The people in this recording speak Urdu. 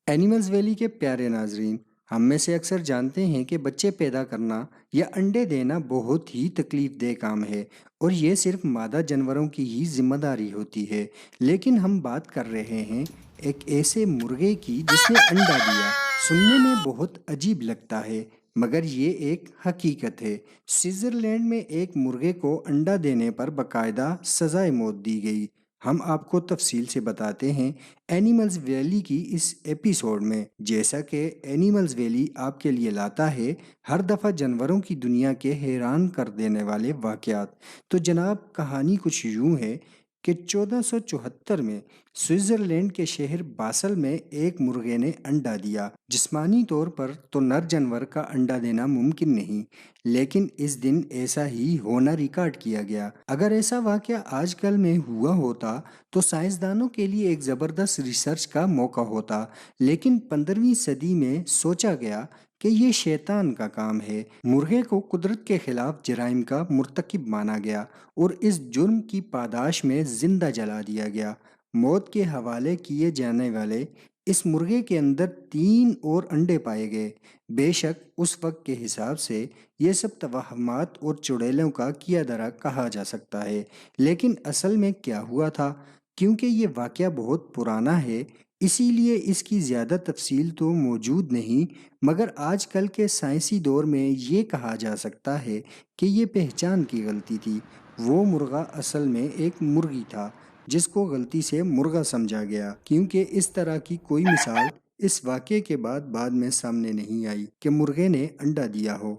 اینیملز ویلی کے پیارے ناظرین، ہم میں سے اکثر جانتے ہیں کہ بچے پیدا کرنا یا انڈے دینا بہت ہی تکلیف دہ کام ہے، اور یہ صرف مادہ جانوروں کی ہی ذمہ داری ہوتی ہے۔ لیکن ہم بات کر رہے ہیں ایک ایسے مرغے کی جس نے انڈا دیا۔ سننے میں بہت عجیب لگتا ہے، مگر یہ ایک حقیقت ہے۔ سوئٹزرلینڈ میں ایک مرغے کو انڈا دینے پر باقاعدہ سزائے موت دی گئی۔ ہم آپ کو تفصیل سے بتاتے ہیں اینیملز ویلی کی اس ایپیسوڈ میں۔ جیسا کہ اینیملز ویلی آپ کے لیے لاتا ہے ہر دفعہ جانوروں کی دنیا کے حیران کر دینے والے واقعات۔ تو جناب، کہانی کچھ یوں ہے کہ 1474 میں سوئٹزرلینڈ کے شہر باسل میں ایک مرغے نے انڈا دیا۔ جسمانی طور پر تو نر جانور کا انڈا دینا ممکن نہیں، لیکن اس دن ایسا ہی ہونا ریکارڈ کیا گیا۔ اگر ایسا واقعہ آج کل میں ہوا ہوتا تو سائنسدانوں کے لیے ایک زبردست ریسرچ کا موقع ہوتا، لیکن 15ویں صدی میں سوچا گیا کہ یہ شیطان کا کام ہے۔ مرغے کو قدرت کے خلاف جرائم کا مرتکب مانا گیا اور اس جرم کی پاداش میں زندہ جلا دیا گیا۔ موت کے حوالے کیے جانے والے اس مرغے کے اندر 3 اور انڈے پائے گئے۔ بے شک اس وقت کے حساب سے یہ سب توہمات اور چڑیلوں کا کیا دھرا کہا جا سکتا ہے، لیکن اصل میں کیا ہوا تھا؟ کیونکہ یہ واقعہ بہت پرانا ہے، اسی لیے اس کی زیادہ تفصیل تو موجود نہیں، مگر آج کل کے سائنسی دور میں یہ کہا جا سکتا ہے کہ یہ پہچان کی غلطی تھی۔ وہ مرغا اصل میں ایک مرغی تھا جس کو غلطی سے مرغا سمجھا گیا، کیونکہ اس طرح کی کوئی مثال اس واقعے کے بعد میں سامنے نہیں آئی کہ مرغے نے انڈا دیا ہو۔